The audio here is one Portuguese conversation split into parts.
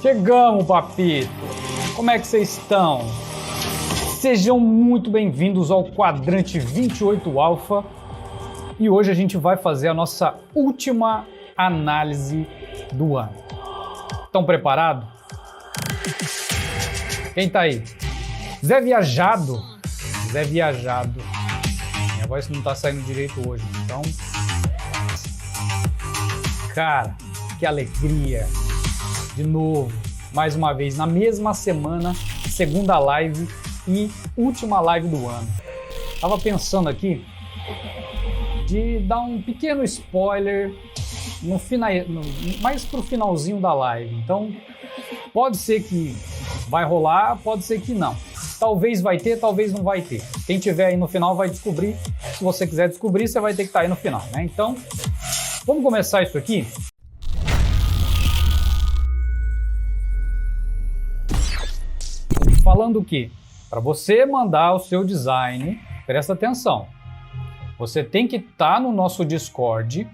Chegamos, papito! Como é que vocês estão? Sejam muito bem-vindos ao Quadrante 28 Alpha e hoje a gente vai fazer a nossa última análise do ano. Estão preparados? Quem tá aí? Zé Viajado. Zé Viajado. Minha voz não tá saindo direito hoje, então... Cara, que alegria! De novo, mais uma vez, na mesma semana, segunda live e última live do ano. Tava pensando aqui de dar um pequeno spoiler no final, mais pro finalzinho da live. Então, pode ser que vai rolar, pode ser que não. Talvez vai ter, talvez não vai ter. Quem tiver aí no final vai descobrir. Se você quiser descobrir, você vai ter que estar aí no final, né? Então, vamos começar isso aqui. Falando que, para você mandar o seu design, presta atenção, você tem que estar no nosso Discord,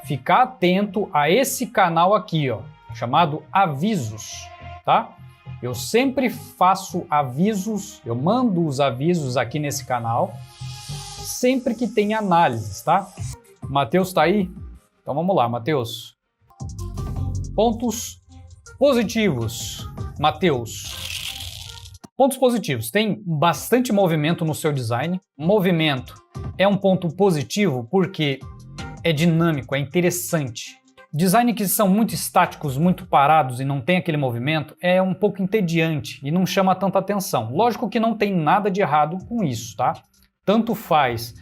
ficar atento a esse canal aqui, ó, chamado Avisos, tá? Eu sempre faço avisos, eu mando os avisos aqui nesse canal, sempre que tem análises, tá? Matheus tá aí? Então vamos lá, Matheus. Pontos positivos, Matheus. Pontos positivos, tem bastante movimento no seu design. Movimento é um ponto positivo porque é dinâmico, é interessante. Design que são muito estáticos, muito parados e não tem aquele movimento é um pouco entediante e não chama tanta atenção. Lógico que não tem nada de errado com isso, tá? Tanto faz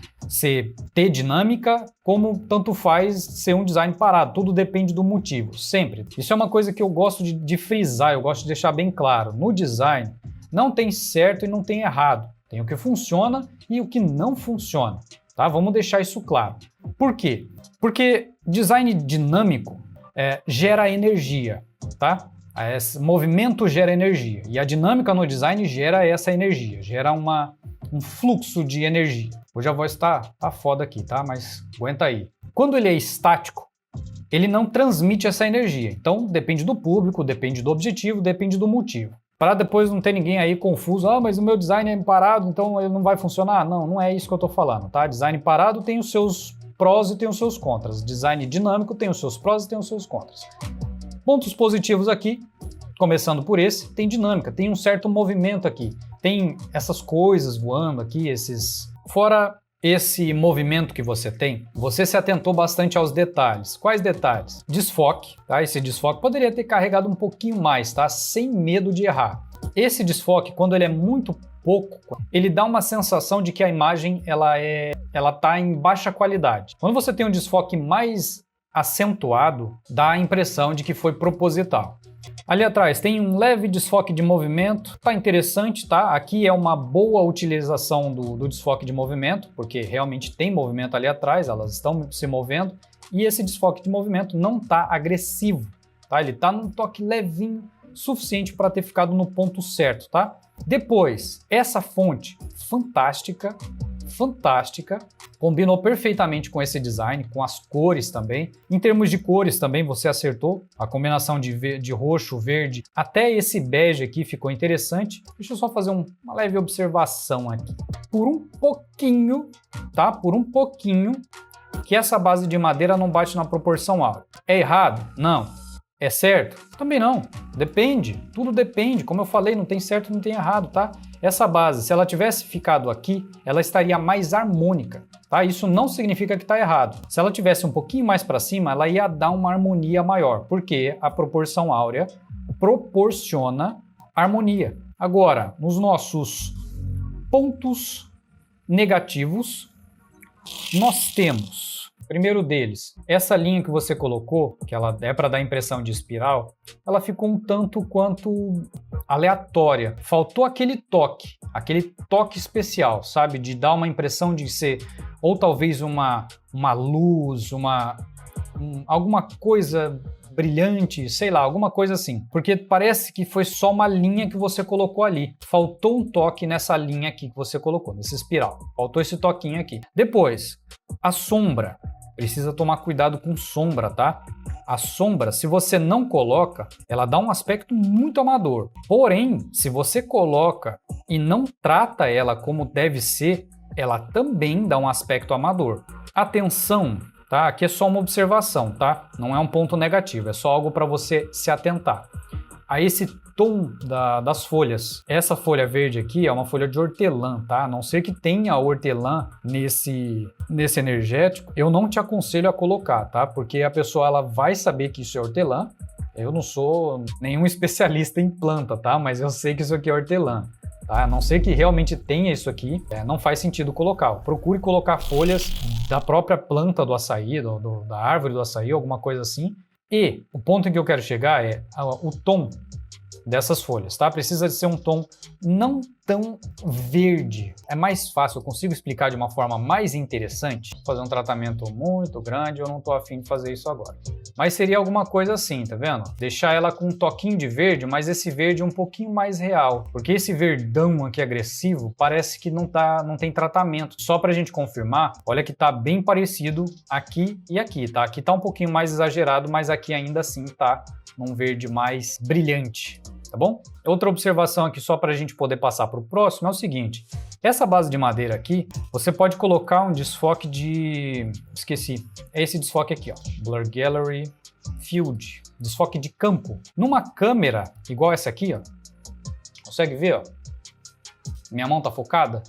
ter dinâmica, como tanto faz ser um design parado. Tudo depende do motivo, sempre. Isso é uma coisa que eu gosto de frisar, eu gosto de deixar bem claro. No design, não tem certo e não tem errado. Tem o que funciona e o que não funciona, tá? Vamos deixar isso claro. Por quê? Porque design dinâmico gera energia, tá? Esse movimento gera energia e a dinâmica no design gera essa energia, gera um fluxo de energia. Hoje a voz tá foda aqui, tá? Mas aguenta aí. Quando ele é estático, ele não transmite essa energia. Então depende do público, depende do objetivo, depende do motivo. Para depois não ter ninguém aí confuso, mas o meu design é parado, então ele não vai funcionar. Não, não é isso que eu tô falando, tá? Design parado tem os seus prós e tem os seus contras. Design dinâmico tem os seus prós e tem os seus contras. Pontos positivos aqui, começando por esse, tem dinâmica, tem um certo movimento aqui. Tem essas coisas voando aqui, Fora esse movimento que você tem, você se atentou bastante aos detalhes. Quais detalhes? Desfoque, tá? Esse desfoque poderia ter carregado um pouquinho mais, tá? Sem medo de errar. Esse desfoque, quando ele é muito pouco, ele dá uma sensação de que a imagem ela tá em baixa qualidade. Quando você tem um desfoque mais acentuado, dá a impressão de que foi proposital. Ali atrás tem um leve desfoque de movimento, tá interessante, tá? Aqui é uma boa utilização do desfoque de movimento, porque realmente tem movimento ali atrás, elas estão se movendo, e esse desfoque de movimento não tá agressivo, tá? Ele tá num toque levinho, suficiente para ter ficado no ponto certo, tá? Depois, essa fonte fantástica, combinou perfeitamente com esse design, com as cores também. Em termos de cores também você acertou, a combinação de roxo, verde, até esse bege aqui ficou interessante. Deixa eu só fazer uma leve observação aqui. Por um pouquinho, tá? Por um pouquinho, que essa base de madeira não bate na proporção áurea. É errado? Não. É certo? Também não. Depende. Tudo depende. Como eu falei, não tem certo e não tem errado, tá? Essa base, se ela tivesse ficado aqui, ela estaria mais harmônica, tá? Isso não significa que está errado. Se ela tivesse um pouquinho mais para cima, ela ia dar uma harmonia maior, porque a proporção áurea proporciona harmonia. Agora, nos nossos pontos negativos, nós temos... Primeiro deles, essa linha que você colocou, que ela é para dar impressão de espiral, ela ficou um tanto quanto aleatória. Faltou aquele toque especial, sabe? De dar uma impressão de ser, ou talvez uma luz, alguma coisa brilhante, sei lá, alguma coisa assim. Porque parece que foi só uma linha que você colocou ali. Faltou um toque nessa linha aqui que você colocou, nesse espiral. Faltou esse toquinho aqui. Depois, a sombra. Precisa tomar cuidado com sombra, tá? A sombra, se você não coloca, ela dá um aspecto muito amador. Porém, se você coloca e não trata ela como deve ser, ela também dá um aspecto amador. Atenção, tá? Aqui é só uma observação, tá? Não é um ponto negativo, é só algo para você se atentar. A esse tom das folhas. Essa folha verde aqui é uma folha de hortelã, tá? A não ser que tenha hortelã nesse energético, eu não te aconselho a colocar, tá? Porque a pessoa ela vai saber que isso é hortelã. Eu não sou nenhum especialista em planta, tá? Mas eu sei que isso aqui é hortelã. Tá? A não ser que realmente tenha isso aqui, não faz sentido colocar. Procure colocar folhas da própria planta do açaí, da árvore do açaí, alguma coisa assim. E o ponto em que eu quero chegar é o tom dessas folhas, tá? Precisa de ser um tom não tão verde. É mais fácil, eu consigo explicar de uma forma mais interessante. Fazer um tratamento muito grande, eu não tô afim de fazer isso agora. Mas seria alguma coisa assim, tá vendo? Deixar ela com um toquinho de verde, mas esse verde um pouquinho mais real. Porque esse verdão aqui agressivo parece que não tem tratamento. Só pra gente confirmar, olha que tá bem parecido aqui e aqui, tá? Aqui tá um pouquinho mais exagerado, mas aqui ainda assim tá num verde mais brilhante. Tá bom? Outra observação aqui só para a gente poder passar para o próximo é o seguinte. Essa base de madeira aqui, você pode colocar um desfoque de... Esqueci. É esse desfoque aqui, ó. Blur Gallery Field. Desfoque de campo. Numa câmera igual essa aqui, ó. Consegue ver, ó? Minha mão tá focada?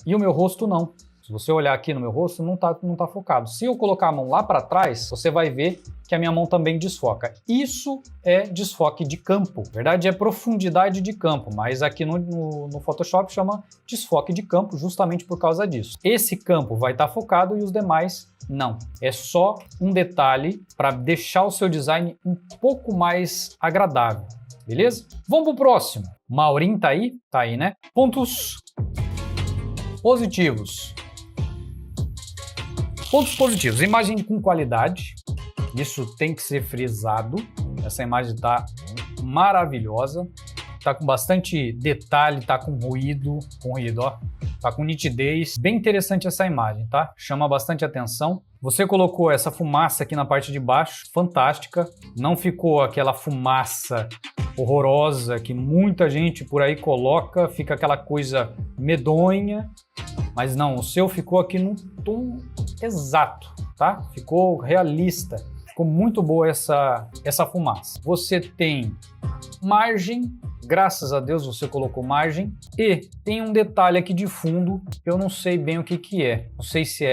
E o meu rosto não. Se você olhar aqui no meu rosto, não tá focado. Se eu colocar a mão lá para trás, você vai ver que a minha mão também desfoca. Isso é desfoque de campo. Na verdade, é profundidade de campo, mas aqui no Photoshop chama desfoque de campo justamente por causa disso. Esse campo vai estar focado e os demais não. É só um detalhe para deixar o seu design um pouco mais agradável. Beleza? Vamos pro próximo. Maurinho tá aí? Tá aí, né? Pontos positivos. Pontos positivos. Imagem com qualidade. Isso tem que ser frisado. Essa imagem está maravilhosa. Está com bastante detalhe, está com ruído, ó. Está com nitidez. Bem interessante essa imagem, tá? Chama bastante atenção. Você colocou essa fumaça aqui na parte de baixo, fantástica. Não ficou aquela fumaça horrorosa que muita gente por aí coloca, fica aquela coisa medonha. Mas não, o seu ficou aqui num tom exato, tá? Ficou realista. Ficou muito boa essa fumaça. Você tem margem, graças a Deus você colocou margem. E tem um detalhe aqui de fundo que eu não sei bem o que é. Não sei se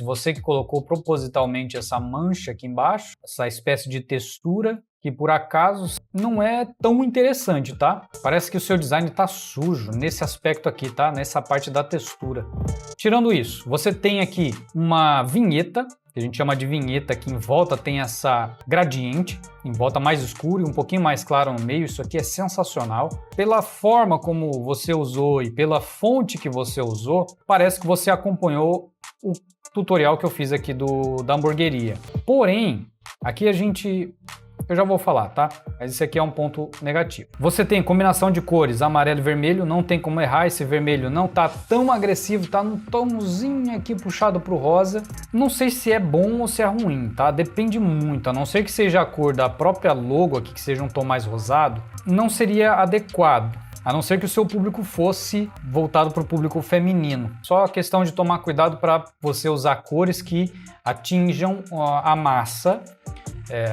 você que colocou propositalmente essa mancha aqui embaixo, essa espécie de textura, que por acaso não é tão interessante, tá? Parece que o seu design tá sujo nesse aspecto aqui, tá? Nessa parte da textura. Tirando isso, você tem aqui uma vinheta, que a gente chama de vinheta, que em volta tem essa gradiente, em volta mais escuro e um pouquinho mais claro no meio. Isso aqui é sensacional. Pela forma como você usou e pela fonte que você usou, parece que você acompanhou o tutorial que eu fiz aqui da hamburgueria. Porém, aqui eu já vou falar, tá? Mas isso aqui é um ponto negativo. Você tem combinação de cores amarelo e vermelho, não tem como errar. Esse vermelho não tá tão agressivo, tá num tomzinho aqui puxado pro rosa. Não sei se é bom ou se é ruim, tá? Depende muito, a não ser que seja a cor da própria logo aqui, que seja um tom mais rosado, não seria adequado. A não ser que o seu público fosse voltado para o público feminino. Só a questão de tomar cuidado para você usar cores que atinjam a massa.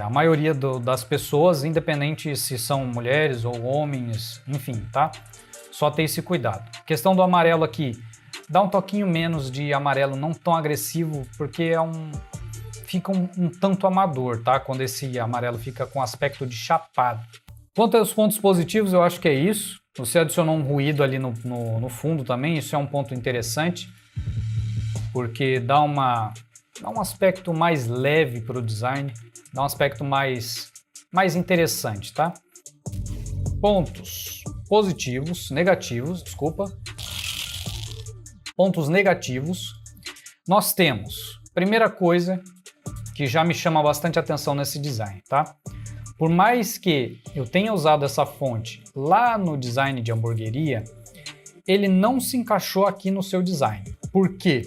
A maioria das pessoas, independente se são mulheres ou homens, enfim, tá? Só ter esse cuidado. Questão do amarelo aqui, dá um toquinho menos de amarelo, não tão agressivo, porque fica um tanto amador, tá? Quando esse amarelo fica com aspecto de chapado. Quanto aos pontos positivos, eu acho que é isso. Você adicionou um ruído ali no fundo também, isso é um ponto interessante, porque dá um aspecto mais leve para o design. Dá um aspecto mais interessante, tá? Pontos negativos. Pontos negativos. Nós temos, primeira coisa que já me chama bastante atenção nesse design, tá? Por mais que eu tenha usado essa fonte lá no design de hamburgueria, ele não se encaixou aqui no seu design. Por quê?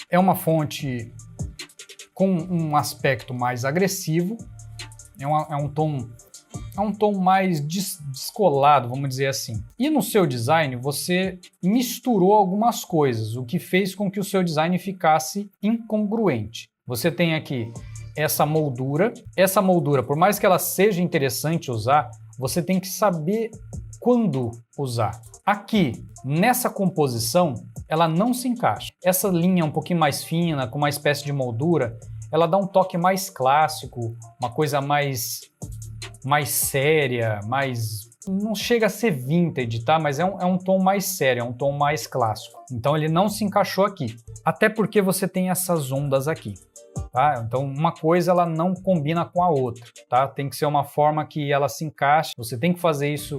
É uma fonte com um aspecto mais agressivo, é um tom mais descolado, vamos dizer assim. E no seu design, você misturou algumas coisas, o que fez com que o seu design ficasse incongruente. Você tem aqui essa moldura, por mais que ela seja interessante usar, você tem que saber quando usar. Aqui, nessa composição, ela não se encaixa. Essa linha um pouquinho mais fina, com uma espécie de moldura, ela dá um toque mais clássico, uma coisa mais séria, não chega a ser vintage, tá? Mas é um tom mais sério, é um tom mais clássico. Então ele não se encaixou aqui. Até porque você tem essas ondas aqui, tá? Então uma coisa ela não combina com a outra, tá? Tem que ser uma forma que ela se encaixe. Você tem que fazer isso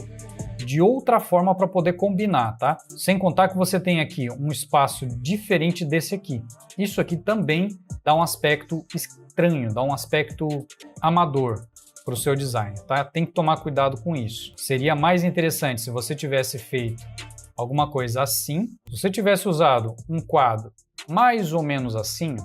de outra forma para poder combinar, tá? Sem contar que você tem aqui um espaço diferente desse aqui. Isso aqui também dá um aspecto estranho, dá um aspecto amador para o seu design, tá? Tem que tomar cuidado com isso. Seria mais interessante se você tivesse feito alguma coisa assim. Se você tivesse usado um quadro mais ou menos assim,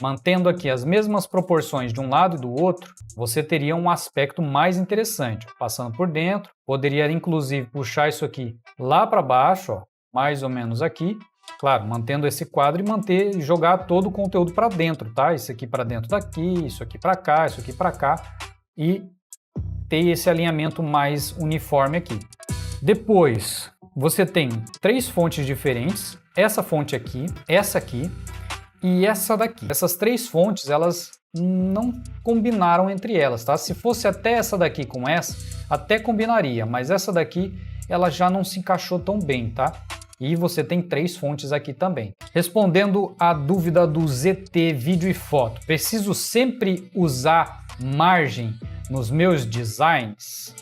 mantendo aqui as mesmas proporções de um lado e do outro, você teria um aspecto mais interessante. Passando por dentro, poderia inclusive puxar isso aqui lá para baixo, ó, mais ou menos aqui. Claro, mantendo esse quadro e jogar todo o conteúdo para dentro, tá? Isso aqui para dentro daqui, isso aqui para cá, isso aqui para cá. E ter esse alinhamento mais uniforme aqui. Depois, você tem 3 fontes diferentes. Essa fonte aqui, essa aqui e essa daqui. Essas 3 fontes, elas não combinaram entre elas, tá? Se fosse até essa daqui com essa, até combinaria, mas essa daqui, ela já não se encaixou tão bem, tá? E você tem 3 fontes aqui também. Respondendo à dúvida do ZT Vídeo e Foto, preciso sempre usar margem nos meus designs?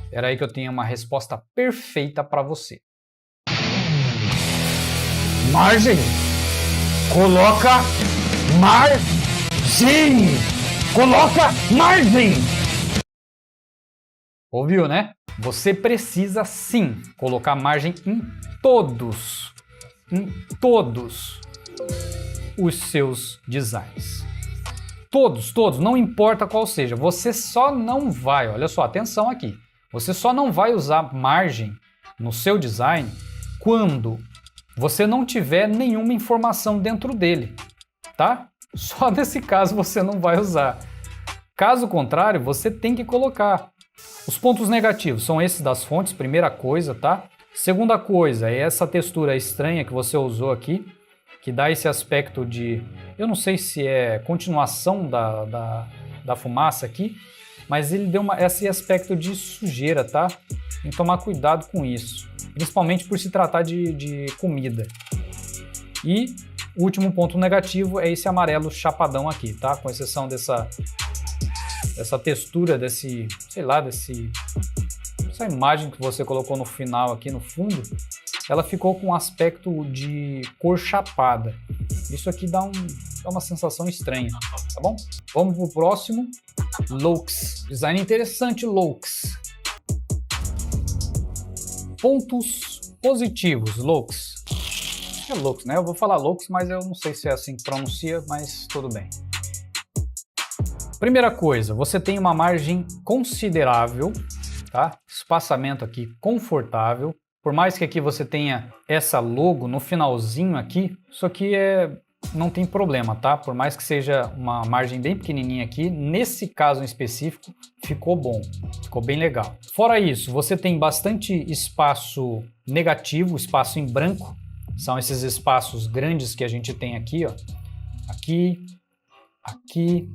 Espera aí que eu tenho uma resposta perfeita para você. Margem! Coloca margem! Coloca margem! Ouviu, né? Você precisa sim colocar margem em todos os seus designs. Todos, não importa qual seja. Você só não vai, olha só, atenção aqui. Você só não vai usar margem no seu design quando você não tiver nenhuma informação dentro dele, tá? Só nesse caso você não vai usar. Caso contrário, você tem que colocar. Os pontos negativos são esses das fontes, primeira coisa, tá? Segunda coisa é essa textura estranha que você usou aqui, que dá esse aspecto de... Eu não sei se é continuação da fumaça aqui, mas ele deu esse aspecto de sujeira, tá? Tem que tomar cuidado com isso, principalmente por se tratar de comida. E o último ponto negativo é esse amarelo chapadão aqui, tá? Com exceção dessa textura, essa imagem que você colocou no final aqui no fundo, ela ficou com um aspecto de cor chapada. Isso aqui dá uma sensação estranha, tá bom? Vamos pro próximo. Looks. Design interessante, looks. Pontos positivos, looks. É looks, né? Eu vou falar looks, mas eu não sei se é assim que pronuncia, mas tudo bem. Primeira coisa, você tem uma margem considerável, tá? Espaçamento aqui confortável. Por mais que aqui você tenha essa logo no finalzinho aqui, isso aqui não tem problema, tá? Por mais que seja uma margem bem pequenininha aqui, nesse caso em específico, ficou bom, ficou bem legal. Fora isso, você tem bastante espaço negativo, espaço em branco. São esses espaços grandes que a gente tem aqui, ó. Aqui, aqui,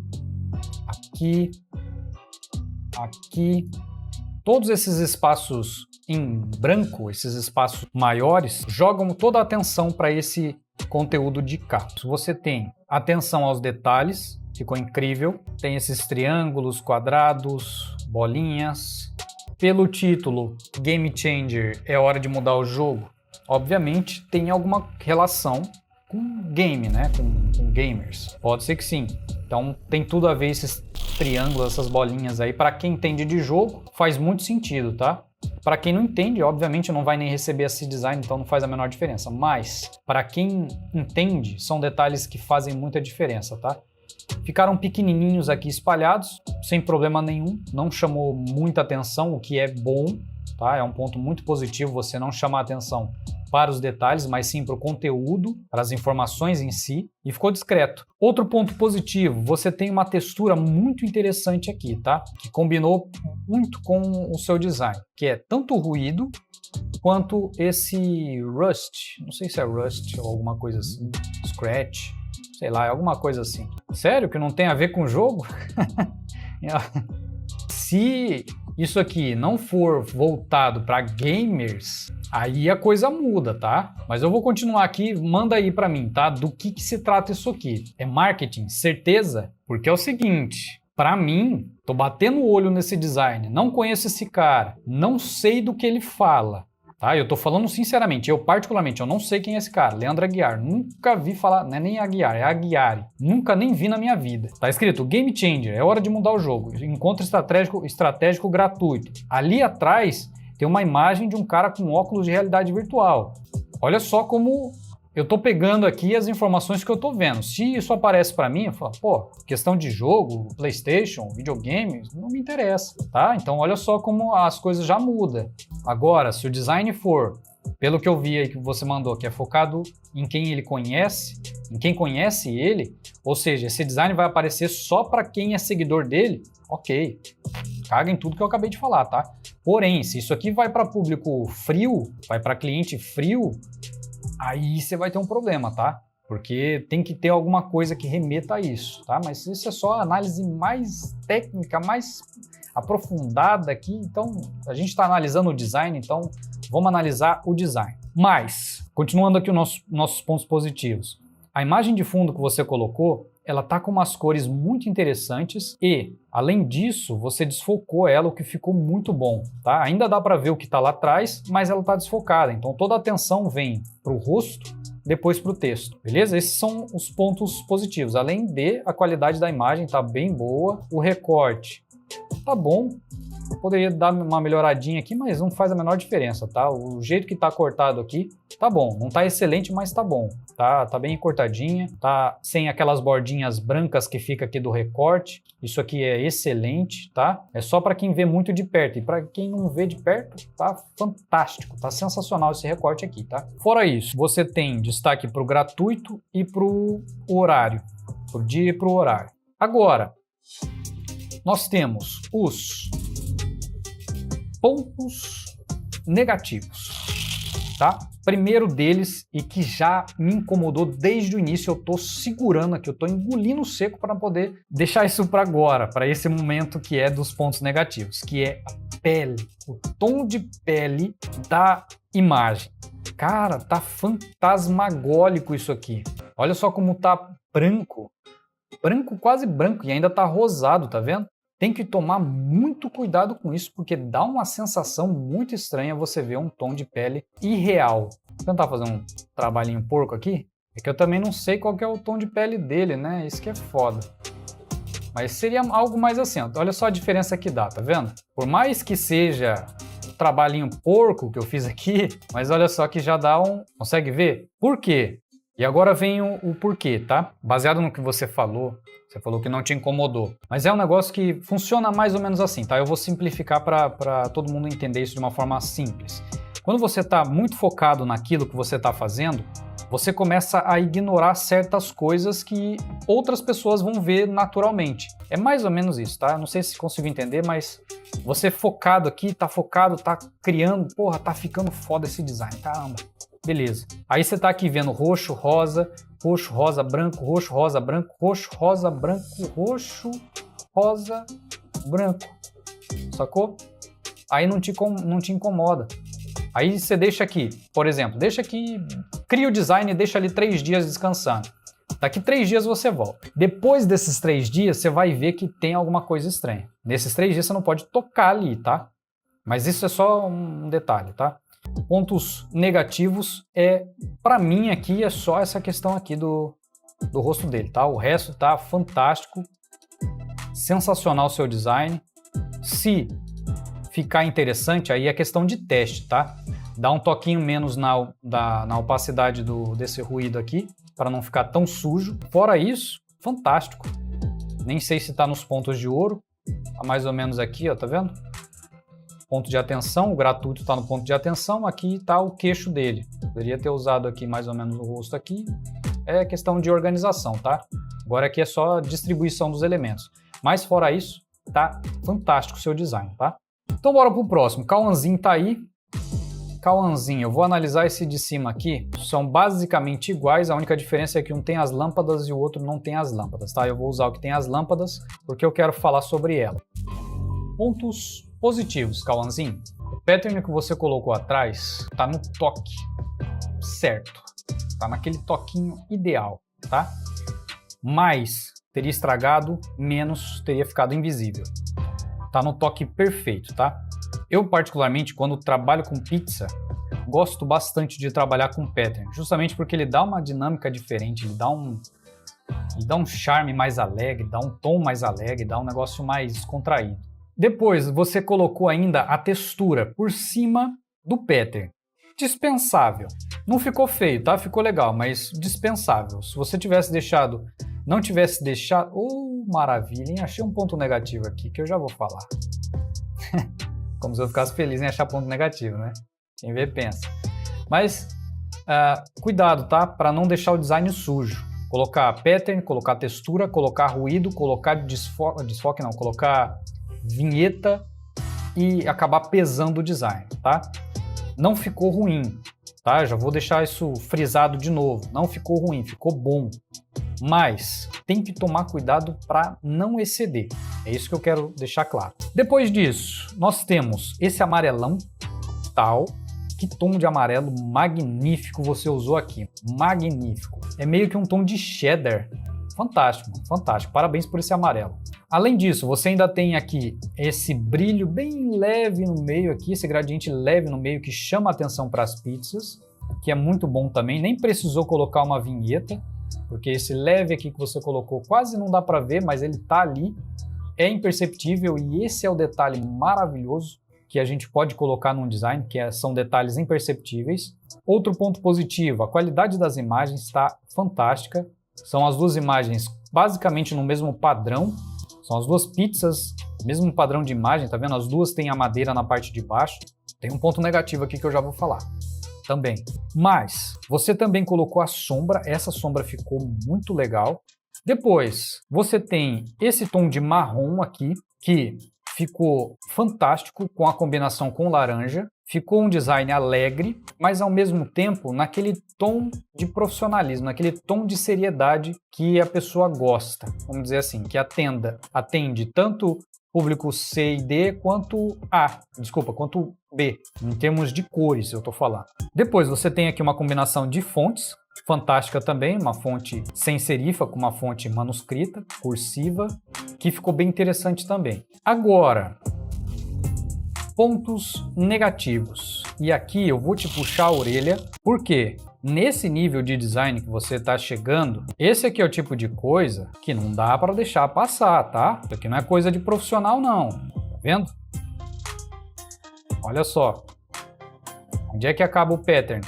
aqui, aqui. Todos esses espaços em branco, esses espaços maiores, jogam toda a atenção para esse conteúdo de cá. Você tem atenção aos detalhes, ficou incrível. Tem esses triângulos, quadrados, bolinhas. Pelo título, Game Changer, é hora de mudar o jogo. Obviamente tem alguma relação com game, né? Com gamers. Pode ser que sim. Então tem tudo a ver esses triângulos, essas bolinhas aí. Para quem entende de jogo, faz muito sentido, tá? Para quem não entende, obviamente não vai nem receber esse design, então não faz a menor diferença. Mas, para quem entende, são detalhes que fazem muita diferença, tá? Ficaram pequenininhos aqui espalhados, sem problema nenhum, não chamou muita atenção, o que é bom, tá? É um ponto muito positivo você não chamar atenção para os detalhes, mas sim para o conteúdo, para as informações em si, e ficou discreto. Outro ponto positivo, você tem uma textura muito interessante aqui, tá? Que combinou muito com o seu design, que é tanto o ruído quanto esse Rust, não sei se é Rust ou alguma coisa assim, Scratch, sei lá, é alguma coisa assim. Sério que não tem a ver com o jogo? Se isso aqui não for voltado para gamers, aí a coisa muda, tá? Mas eu vou continuar aqui, manda aí para mim, tá? Do que se trata isso aqui? É marketing? Certeza? Porque é o seguinte, para mim, tô batendo o olho nesse design, não conheço esse cara, não sei do que ele fala, tá? Eu tô falando sinceramente, eu particularmente, eu não sei quem é esse cara, Leandro Aguiar, nunca vi falar, não é nem Aguiar, é Aguiari, nunca nem vi na minha vida. Tá escrito Game Changer, é hora de mudar o jogo, encontro estratégico gratuito. Ali atrás tem uma imagem de um cara com óculos de realidade virtual. Olha só como eu tô pegando aqui as informações que eu tô vendo. Se isso aparece para mim, eu falo, pô, questão de jogo, PlayStation, videogame, não me interessa, tá? Então olha só como as coisas já mudam. Agora, se o design for, pelo que eu vi aí que você mandou, que é focado em quem ele conhece, em quem conhece ele, ou seja, esse design vai aparecer só para quem é seguidor dele, ok. Caga em tudo que eu acabei de falar, tá? Porém, se isso aqui vai para público frio, vai para cliente frio, aí você vai ter um problema, tá? Porque tem que ter alguma coisa que remeta a isso, tá? Mas isso é só análise mais técnica, mais aprofundada aqui. Então, a gente está analisando o design, então vamos analisar o design. Mas, continuando aqui os nossos pontos positivos. A imagem de fundo que você colocou, ela tá com umas cores muito interessantes e, além disso, você desfocou ela, o que ficou muito bom, tá? Ainda dá para ver o que está lá atrás, mas ela tá desfocada, então toda a atenção vem para o rosto, depois para o texto, beleza? Esses são os pontos positivos, além de a qualidade da imagem tá bem boa, o recorte tá bom, poderia dar uma melhoradinha aqui, mas não faz a menor diferença, tá? O jeito que tá cortado aqui, tá bom. Não tá excelente, mas tá bom. Tá bem cortadinha, tá sem aquelas bordinhas brancas que fica aqui do recorte. Isso aqui é excelente, tá? É só para quem vê muito de perto. E para quem não vê de perto, tá fantástico. Tá sensacional esse recorte aqui, tá? Fora isso, você tem destaque pro gratuito e pro horário. Pro dia e pro horário. Agora, nós temos os pontos negativos, tá? Primeiro deles, e que já me incomodou desde o início, eu tô segurando aqui, eu tô engolindo seco para poder deixar isso para agora, para esse momento que é dos pontos negativos, que é a pele, o tom de pele da imagem. Cara, tá fantasmagólico isso aqui. Olha só como tá branco, quase branco, e ainda tá rosado, tá vendo? Tem que tomar muito cuidado com isso, porque dá uma sensação muito estranha você ver um tom de pele irreal. Vou tentar fazer um trabalhinho porco aqui. É que eu também não sei qual que é o tom de pele dele, né? Isso que é foda. Mas seria algo mais assim, ó. Olha só a diferença que dá, tá vendo? Por mais que seja um trabalhinho porco que eu fiz aqui, mas olha só que já dá um... Consegue ver? Por quê? E agora vem o porquê, tá? Baseado no que você falou que não te incomodou. Mas é um negócio que funciona mais ou menos assim, tá? Eu vou simplificar para todo mundo entender isso de uma forma simples. Quando você está muito focado naquilo que você está fazendo, você começa a ignorar certas coisas que outras pessoas vão ver naturalmente. É mais ou menos isso, tá? Não sei se consigo entender, mas você focado aqui, tá criando, porra, tá ficando foda esse design, caramba. Beleza. Aí você tá aqui vendo roxo, rosa, branco, roxo, rosa, branco, roxo, rosa, branco, roxo, rosa, branco. Sacou? Aí não te incomoda. Aí você deixa aqui, por exemplo, cria o design e deixa ali 3 dias descansando. Daqui 3 dias você volta. Depois desses 3 dias, você vai ver que tem alguma coisa estranha. Nesses 3 dias você não pode tocar ali, tá? Mas isso é só um detalhe, tá? Pontos negativos para mim aqui é só essa questão aqui do rosto dele, tá? O resto tá fantástico, sensacional o seu design. Se ficar interessante, aí é questão de teste, tá? Dá um toquinho menos na opacidade desse ruído aqui, para não ficar tão sujo. Fora isso, fantástico. Nem sei se tá nos pontos de ouro, tá mais ou menos aqui, ó, tá vendo? Ponto de atenção, o gratuito tá no ponto de atenção, aqui tá o queixo dele. Poderia ter usado aqui mais ou menos o rosto aqui. É questão de organização, tá? Agora aqui é só a distribuição dos elementos. Mas fora isso, tá fantástico o seu design, tá? Então bora pro próximo. Cauãzinho tá aí. Cauãzinho, eu vou analisar esse de cima aqui. São basicamente iguais, a única diferença é que um tem as lâmpadas e o outro não tem as lâmpadas, tá? Eu vou usar o que tem as lâmpadas porque eu quero falar sobre ela. Pontos positivos, Cauãzinho. O pattern que você colocou atrás tá no toque certo. Tá naquele toquinho ideal, tá? Mais teria estragado, menos teria ficado invisível. Tá no toque perfeito, tá? Eu, particularmente, quando trabalho com pizza, gosto bastante de trabalhar com pattern, justamente porque ele dá uma dinâmica diferente, ele dá um charme mais alegre, dá um tom mais alegre, dá um negócio mais contraído. Depois, você colocou ainda a textura por cima do pattern. Dispensável. Não ficou feio, tá? Ficou legal, mas dispensável. Se você tivesse deixado, não tivesse deixado... Oh, maravilha, hein? Achei um ponto negativo aqui, que eu já vou falar. Como se eu ficasse feliz em achar ponto negativo, né? Quem vê, pensa. Mas, cuidado, tá? Para não deixar o design sujo. Colocar pattern, colocar textura, colocar ruído, colocar desfoque não, colocar vinheta e acabar pesando o design, tá? Não ficou ruim, tá? Já vou deixar isso frisado de novo. Não ficou ruim, ficou bom. Mas tem que tomar cuidado para não exceder. É isso que eu quero deixar claro. Depois disso, nós temos esse amarelão tal. Que tom de amarelo magnífico você usou aqui. Magnífico. É meio que um tom de cheddar. Fantástico, fantástico. Parabéns por esse amarelo. Além disso, você ainda tem aqui esse brilho bem leve no meio aqui, esse gradiente leve no meio que chama a atenção para as pizzas, que é muito bom também. Nem precisou colocar uma vinheta, porque esse leve aqui que você colocou quase não dá para ver, mas ele tá ali. É imperceptível e esse é o detalhe maravilhoso que a gente pode colocar num design, que são detalhes imperceptíveis. Outro ponto positivo, a qualidade das imagens está fantástica. São as duas imagens basicamente no mesmo padrão. São as duas pizzas, mesmo padrão de imagem, tá vendo? As duas têm a madeira na parte de baixo. Tem um ponto negativo aqui que eu já vou falar também. Mas você também colocou a sombra, essa sombra ficou muito legal. Depois, você tem esse tom de marrom aqui, que ficou fantástico com a combinação com laranja. Ficou um design alegre, mas ao mesmo tempo naquele tom de profissionalismo, naquele tom de seriedade que a pessoa gosta, vamos dizer assim, que atende tanto público C e D quanto quanto B, em termos de cores eu tô falando. Depois você tem aqui uma combinação de fontes, fantástica também, uma fonte sem serifa com uma fonte manuscrita, cursiva, que ficou bem interessante também. Agora, pontos negativos. E aqui eu vou te puxar a orelha, porque nesse nível de design que você está chegando, esse aqui é o tipo de coisa que não dá para deixar passar, tá? Isso aqui não é coisa de profissional não, tá vendo? Olha só, onde é que acaba o pattern?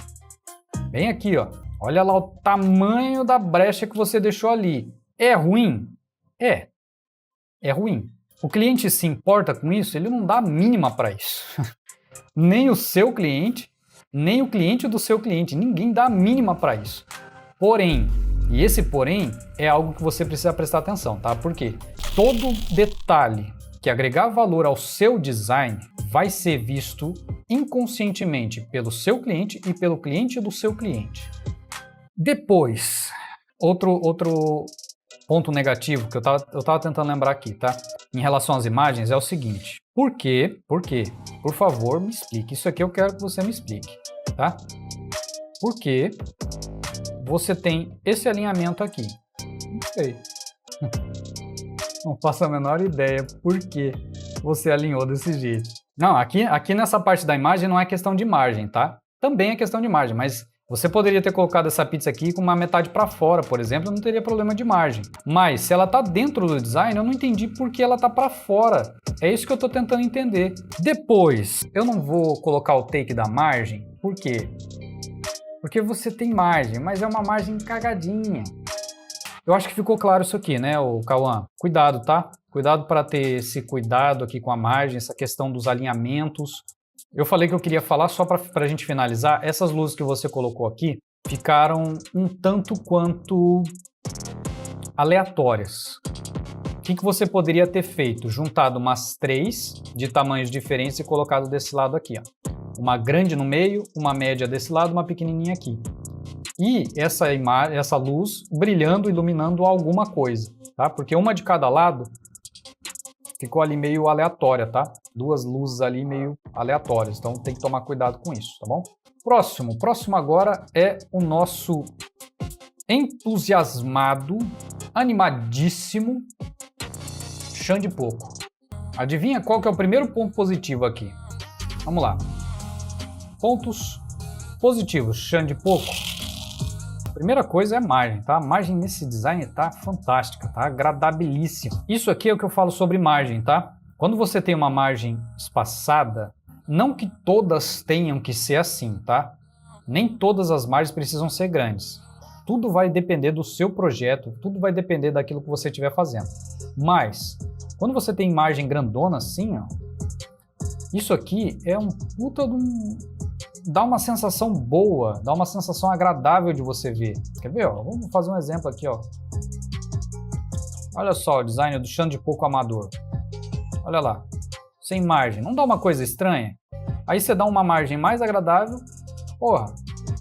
Bem aqui, ó. Olha lá o tamanho da brecha que você deixou ali. É ruim? É ruim. O cliente se importa com isso? Ele não dá a mínima para isso. Nem o seu cliente, nem o cliente do seu cliente. Ninguém dá a mínima para isso. Porém, e esse porém é algo que você precisa prestar atenção, tá? Porque todo detalhe que agregar valor ao seu design vai ser visto inconscientemente pelo seu cliente e pelo cliente do seu cliente. Depois, outro ponto negativo que eu tava tentando lembrar aqui, tá? Em relação às imagens é o seguinte. Por quê? Por favor, me explique. Isso aqui eu quero que você me explique, tá? Por que você tem esse alinhamento aqui? Não sei. Não faço a menor ideia por que você alinhou desse jeito. Não, aqui nessa parte da imagem não é questão de margem, tá? Também é questão de margem, mas você poderia ter colocado essa pizza aqui com uma metade para fora, por exemplo, não teria problema de margem. Mas se ela tá dentro do design, eu não entendi por que ela tá para fora. É isso que eu estou tentando entender. Depois, eu não vou colocar o take da margem. Por quê? Porque você tem margem, mas é uma margem cagadinha. Eu acho que ficou claro isso aqui, né, o Cauã? Cuidado, tá? Cuidado para ter esse cuidado aqui com a margem, essa questão dos alinhamentos. Eu falei que eu queria falar só para a gente finalizar. Essas luzes que você colocou aqui ficaram um tanto quanto aleatórias. O que você poderia ter feito? Juntado umas 3 de tamanhos diferentes e colocado desse lado aqui, ó. Uma grande no meio, uma média desse lado, uma pequenininha aqui. E essa luz brilhando, iluminando alguma coisa, tá? Porque uma de cada lado ficou ali meio aleatória, tá? 2 luzes ali meio aleatórias, então tem que tomar cuidado com isso, tá bom? Próximo agora é o nosso entusiasmado, animadíssimo Xande Poco. Adivinha qual que é o primeiro ponto positivo aqui? Vamos lá. Pontos positivos, Xande Poco. Primeira coisa é a margem, tá? A margem nesse design tá fantástica, tá? Agradabilíssima. Isso aqui é o que eu falo sobre margem, tá? Quando você tem uma margem espaçada, não que todas tenham que ser assim, tá? Nem todas as margens precisam ser grandes. Tudo vai depender do seu projeto, tudo vai depender daquilo que você estiver fazendo. Mas, quando você tem margem grandona assim, ó, isso aqui é um puta de um... dá uma sensação boa, dá uma sensação agradável de você ver. Quer ver? Ó? Vamos fazer um exemplo aqui, ó. Olha só o design do Xande Poco amador. Olha lá, sem margem. Não dá uma coisa estranha? Aí você dá uma margem mais agradável, porra,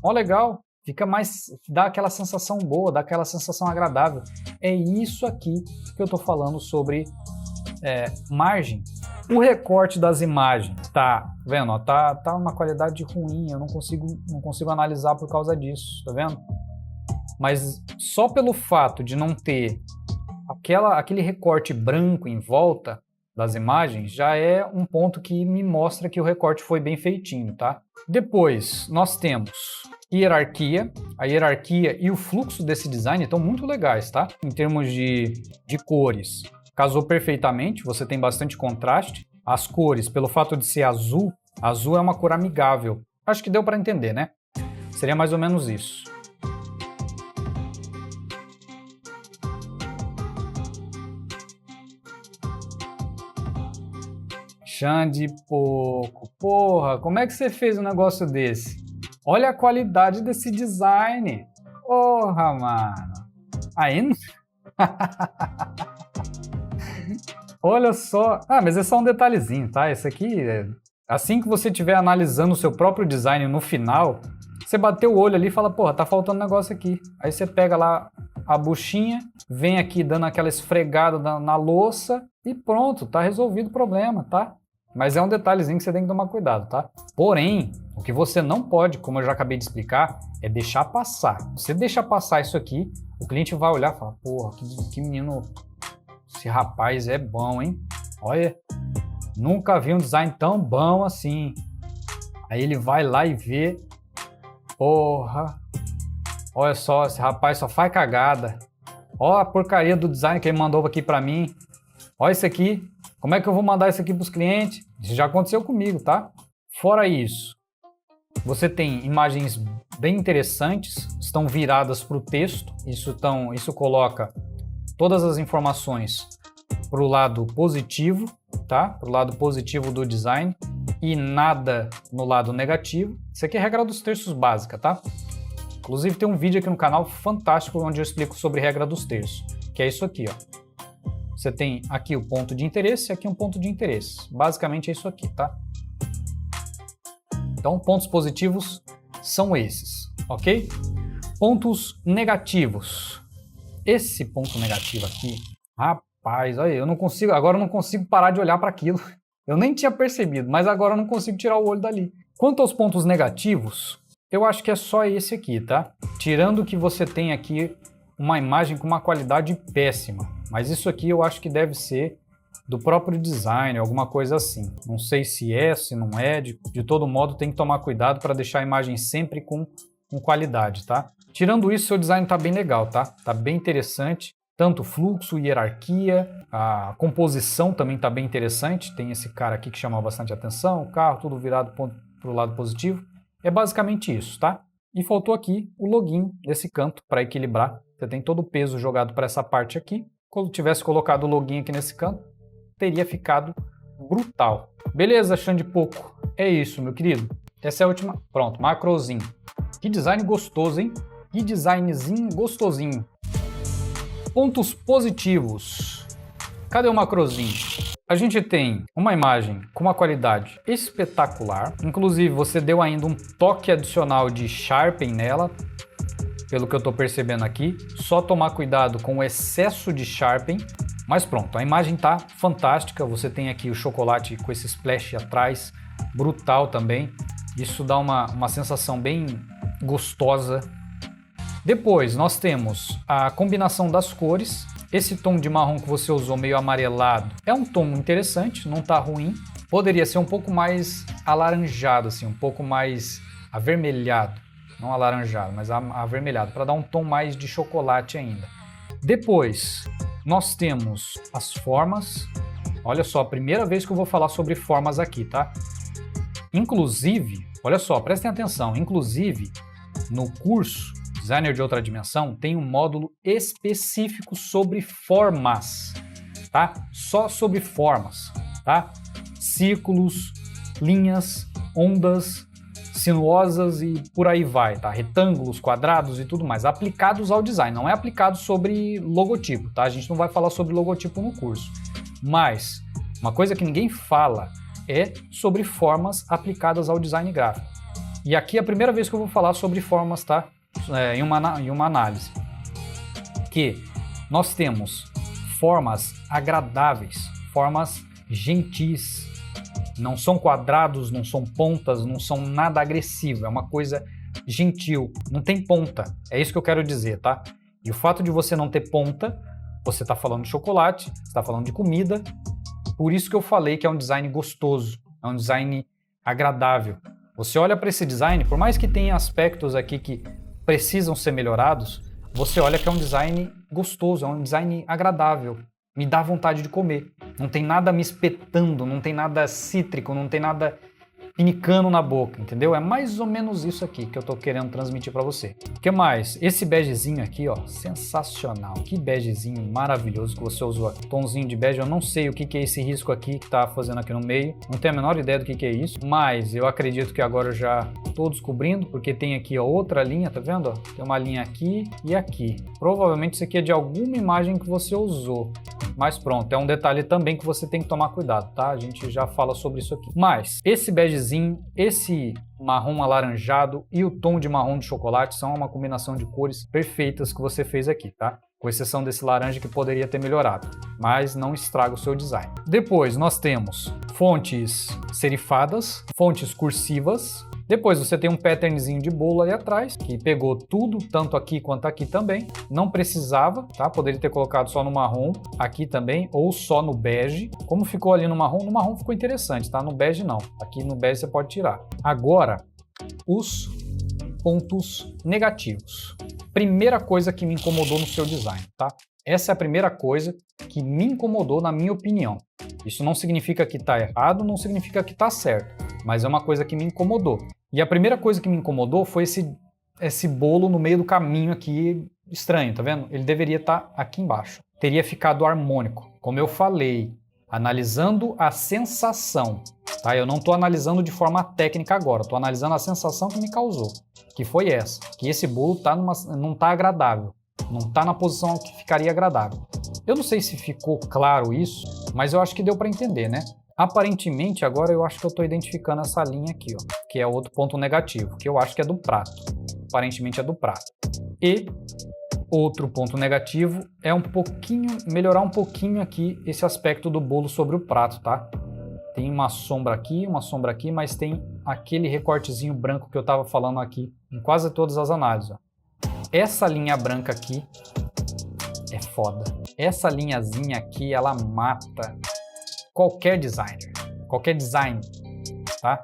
ó legal, fica mais, dá aquela sensação boa, dá aquela sensação agradável. É isso aqui que eu tô falando sobre margem. O recorte das imagens, tá vendo? Ó, tá uma qualidade ruim, eu não consigo analisar por causa disso, tá vendo? Mas só pelo fato de não ter aquele recorte branco em volta das imagens, já é um ponto que me mostra que o recorte foi bem feitinho, tá? Depois, nós temos hierarquia. A hierarquia e o fluxo desse design estão muito legais, tá? Em termos de cores, casou perfeitamente, você tem bastante contraste. As cores, pelo fato de ser azul, azul é uma cor amigável. Acho que deu para entender, né? Seria mais ou menos isso. Xande Poco, porra, como é que você fez um negócio desse? Olha a qualidade desse design. Porra, mano. Aí não... Olha só. Ah, mas é só um detalhezinho, tá? Esse aqui, assim que você estiver analisando o seu próprio design no final, você bateu o olho ali e fala, porra, tá faltando um negócio aqui. Aí você pega lá a buchinha, vem aqui dando aquela esfregada na louça e pronto, tá resolvido o problema, tá? Mas é um detalhezinho que você tem que tomar cuidado, tá? Porém, o que você não pode, como eu já acabei de explicar, é deixar passar. Você deixa passar isso aqui, o cliente vai olhar e falar, porra, que menino, esse rapaz é bom, hein? Olha, nunca vi um design tão bom assim. Aí ele vai lá e vê, porra, olha só, esse rapaz só faz cagada. Olha a porcaria do design que ele mandou aqui pra mim. Olha isso aqui. Como é que eu vou mandar isso aqui para os clientes? Isso já aconteceu comigo, tá? Fora isso, você tem imagens bem interessantes, estão viradas para o texto. Isso coloca todas as informações para o lado positivo, tá? Para o lado positivo do design e nada no lado negativo. Isso aqui é a regra dos terços básica, tá? Inclusive tem um vídeo aqui no canal fantástico onde eu explico sobre regra dos terços, que é isso aqui, ó. Você tem aqui o ponto de interesse e aqui um ponto de interesse. Basicamente é isso aqui, tá? Então, pontos positivos são esses, ok? Pontos negativos. Esse ponto negativo aqui, rapaz, olha, agora eu não consigo parar de olhar para aquilo. Eu nem tinha percebido, mas agora eu não consigo tirar o olho dali. Quanto aos pontos negativos, eu acho que é só esse aqui, tá? Tirando que você tem aqui uma imagem com uma qualidade péssima. Mas isso aqui eu acho que deve ser do próprio design, alguma coisa assim. Não sei se é, se não é. De todo modo, tem que tomar cuidado para deixar a imagem sempre com qualidade, tá? Tirando isso, seu design tá bem legal, tá? Tá bem interessante. tanto fluxo, hierarquia, a composição também está bem interessante. Tem esse cara aqui que chama bastante atenção, o carro tudo virado para o lado positivo. É basicamente isso, tá? E faltou aqui o login desse canto para equilibrar. Você tem todo o peso jogado para essa parte aqui. Quando tivesse colocado o login aqui nesse canto, teria ficado brutal. Beleza, achando de pouco. É isso, meu querido. Essa é a última. Pronto, macrozinho. Que design gostoso, hein? Que designzinho gostosinho. Pontos positivos. Cadê o macrozinho? A gente tem uma imagem com uma qualidade espetacular. Inclusive, você deu ainda um toque adicional de sharpen nela, pelo que eu estou percebendo aqui. Só tomar cuidado com o excesso de sharpen. Mas pronto, a imagem tá fantástica. Você tem aqui o chocolate com esse splash atrás, brutal também. Isso dá uma sensação bem gostosa. Depois nós temos a combinação das cores. Esse tom de marrom que você usou meio amarelado é um tom interessante, não tá ruim. Poderia ser um pouco mais alaranjado, assim, um pouco mais avermelhado. Não alaranjado, mas avermelhado, para dar um tom mais de chocolate ainda. Depois nós temos as formas. Olha só, a primeira vez que eu vou falar sobre formas aqui, tá? Inclusive, olha só, prestem atenção, inclusive no curso Designer de Outra Dimensão tem um módulo específico sobre formas, tá? Só sobre formas, tá? Círculos, linhas, ondas, sinuosas e por aí vai, tá? Retângulos, quadrados e tudo mais, aplicados ao design, não é aplicado sobre logotipo, tá? A gente não vai falar sobre logotipo no curso, mas uma coisa que ninguém fala é sobre formas aplicadas ao design gráfico. E aqui é a primeira vez que eu vou falar sobre formas, tá? Em uma análise. Que nós temos formas agradáveis, formas gentis. Não são quadrados, não são pontas, não são nada agressivo. É uma coisa gentil. Não tem ponta. É isso que eu quero dizer, tá? E o fato de você não ter ponta, você está falando de chocolate, você está falando de comida. Por isso que eu falei que é um design gostoso, é um design agradável. Você olha para esse design, por mais que tenha aspectos aqui que precisam ser melhorados, você olha que é um design gostoso, é um design agradável. Me dá vontade de comer. Não tem nada me espetando, não tem nada cítrico, não tem nada pinicando na boca, entendeu? É mais ou menos isso aqui que eu tô querendo transmitir para você. O que mais? Esse begezinho aqui, ó, sensacional. Que begezinho maravilhoso que você usou aqui. Tomzinho de bege, eu não sei o que é esse risco aqui que tá fazendo aqui no meio. Não tenho a menor ideia do que é isso, mas eu acredito que agora eu já tô descobrindo, porque tem aqui ó, outra linha, tá vendo? Ó? Tem uma linha aqui e aqui. Provavelmente isso aqui é de alguma imagem que você usou. Mas pronto, é um detalhe também que você tem que tomar cuidado, tá? A gente já fala sobre isso aqui. Mas esse begezinho, esse marrom alaranjado e o tom de marrom de chocolate são uma combinação de cores perfeitas que você fez aqui, tá? Com exceção desse laranja que poderia ter melhorado, mas não estraga o seu design. Depois nós temos fontes serifadas, fontes cursivas. Depois você tem um patternzinho de bolo ali atrás, que pegou tudo, tanto aqui quanto aqui também. Não precisava, tá? Poderia ter colocado só no marrom, aqui também, ou só no bege. Como ficou ali no marrom ficou interessante, tá? No bege não. Aqui no bege você pode tirar. Agora, os pontos negativos. Primeira coisa que me incomodou no seu design, tá? Essa é a primeira coisa que me incomodou na minha opinião. Isso não significa que tá errado, não significa que tá certo, mas é uma coisa que me incomodou. E a primeira coisa que me incomodou foi esse bolo no meio do caminho aqui, estranho, tá vendo? Ele deveria estar aqui embaixo. Teria ficado harmônico. Como eu falei, analisando a sensação, tá? Eu não estou analisando de forma técnica agora, estou analisando a sensação que me causou, que foi essa, que esse bolo não tá agradável, não está na posição que ficaria agradável. Eu não sei se ficou claro isso, mas eu acho que deu para entender, né? Aparentemente, agora eu acho que eu estou identificando essa linha aqui, ó, que é outro ponto negativo, que eu acho que é do prato. Aparentemente é do prato. E outro ponto negativo é melhorar um pouquinho aqui esse aspecto do bolo sobre o prato, tá? Tem uma sombra aqui, mas tem aquele recortezinho branco que eu estava falando aqui em quase todas as análises, ó. Essa linha branca aqui é foda. Essa linhazinha aqui, ela mata qualquer designer, qualquer design, tá?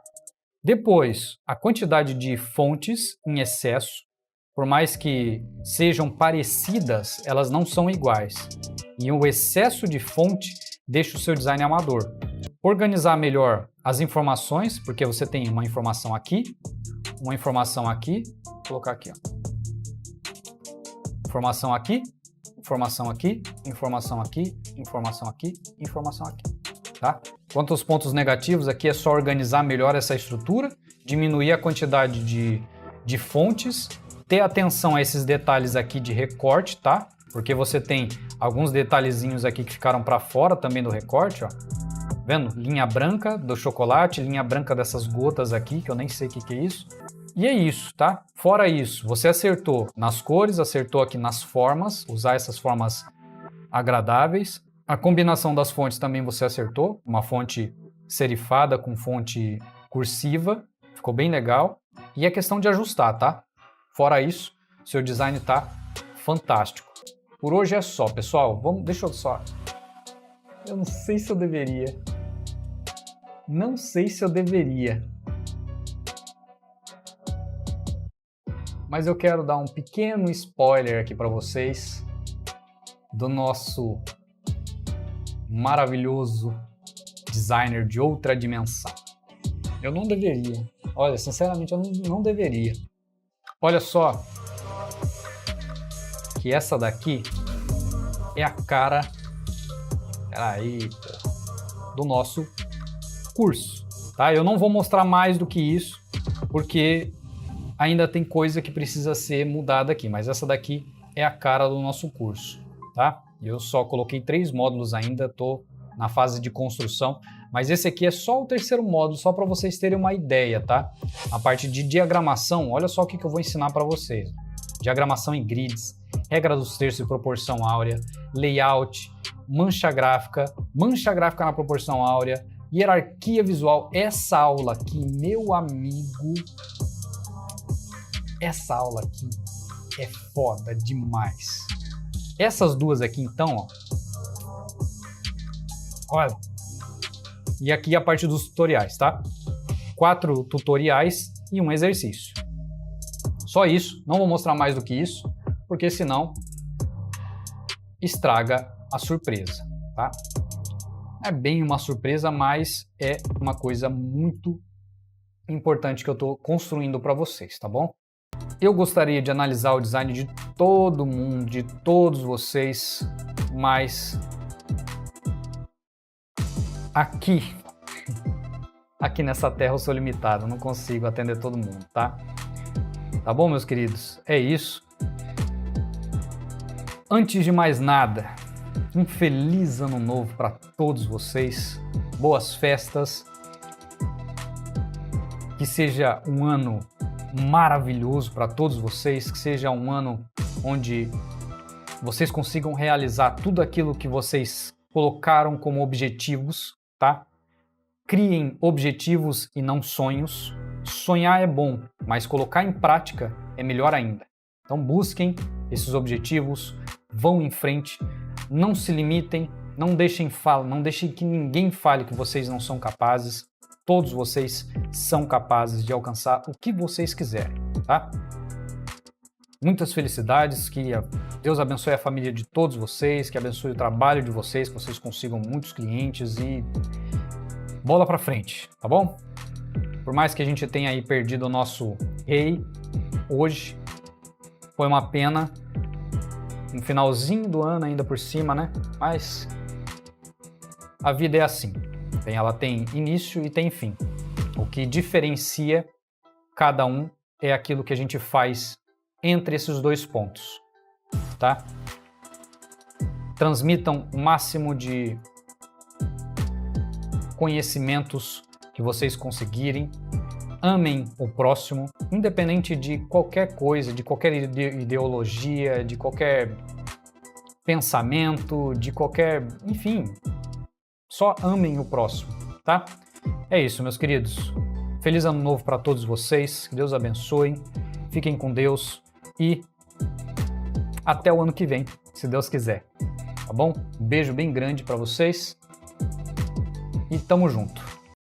Depois, a quantidade de fontes em excesso, por mais que sejam parecidas, elas não são iguais. E o excesso de fonte deixa o seu design amador. Organizar melhor as informações, porque você tem uma informação aqui, vou colocar aqui, ó. Informação aqui, informação aqui, informação aqui, informação aqui, informação aqui, tá? Quanto aos pontos negativos, aqui é só organizar melhor essa estrutura, diminuir a quantidade de fontes, ter atenção a esses detalhes aqui de recorte, tá? Porque você tem alguns detalhezinhos aqui que ficaram para fora também do recorte, ó. Vendo? Linha branca do chocolate, linha branca dessas gotas aqui, que eu nem sei o que é isso. E é isso, tá? Fora isso, você acertou nas cores, acertou aqui nas formas, usar essas formas agradáveis. A combinação das fontes também você acertou, uma fonte serifada com fonte cursiva, ficou bem legal. E é questão de ajustar, tá? Fora isso, seu design tá fantástico. Por hoje é só, pessoal. Deixa eu só... Eu não sei se eu deveria. Não sei se eu deveria. Mas eu quero dar um pequeno spoiler aqui para vocês do nosso maravilhoso designer de outra dimensão. Eu não deveria. Olha, sinceramente, eu não deveria. Olha só que essa daqui é a cara, peraí, do nosso curso, tá? Eu não vou mostrar mais do que isso, porque ainda tem coisa que precisa ser mudada aqui, mas essa daqui é a cara do nosso curso, tá? Eu só coloquei 3 módulos ainda, tô na fase de construção, mas esse aqui é só o 3º módulo, só para vocês terem uma ideia, tá? A parte de diagramação, olha só o que eu vou ensinar para vocês. Diagramação em grids, regra dos terços e proporção áurea, layout, mancha gráfica na proporção áurea, hierarquia visual. Essa aula aqui, meu amigo, essa aula aqui é foda demais. Essas duas aqui, então, ó, olha. E aqui a parte dos tutoriais, tá? 4 tutoriais e um exercício. Só isso, não vou mostrar mais do que isso, porque senão estraga a surpresa, tá? É bem uma surpresa, mas é uma coisa muito importante que eu estou construindo para vocês, tá bom? Eu gostaria de analisar o design de todo mundo, de todos vocês, mas aqui nessa terra eu sou limitado, eu não consigo atender todo mundo, tá? Tá bom, meus queridos? É isso. Antes de mais nada, um feliz ano novo para todos vocês, boas festas, que seja um ano maravilhoso para todos vocês, que seja um ano onde vocês consigam realizar tudo aquilo que vocês colocaram como objetivos, tá? Criem objetivos e não sonhos. Sonhar é bom, mas colocar em prática é melhor ainda. Então busquem esses objetivos, vão em frente, não se limitem, não deixem que ninguém fale que vocês não são capazes. Todos vocês são capazes de alcançar o que vocês quiserem, tá? Muitas felicidades, que Deus abençoe a família de todos vocês, que abençoe o trabalho de vocês, que vocês consigam muitos clientes e bola pra frente, tá bom? Por mais que a gente tenha aí perdido o nosso rei hoje, foi uma pena, no finalzinho do ano ainda por cima, né? Mas a vida é assim, ela tem início e tem fim. O que diferencia cada um é aquilo que a gente faz entre esses 2 pontos, tá? Transmitam o máximo de conhecimentos que vocês conseguirem, amem o próximo, independente de qualquer coisa, de qualquer ideologia, de qualquer pensamento, de qualquer... enfim, só amem o próximo, tá? É isso, meus queridos. Feliz ano novo para todos vocês, que Deus abençoe, fiquem com Deus e até o ano que vem, se Deus quiser, tá bom? Um beijo bem grande para vocês e tamo junto.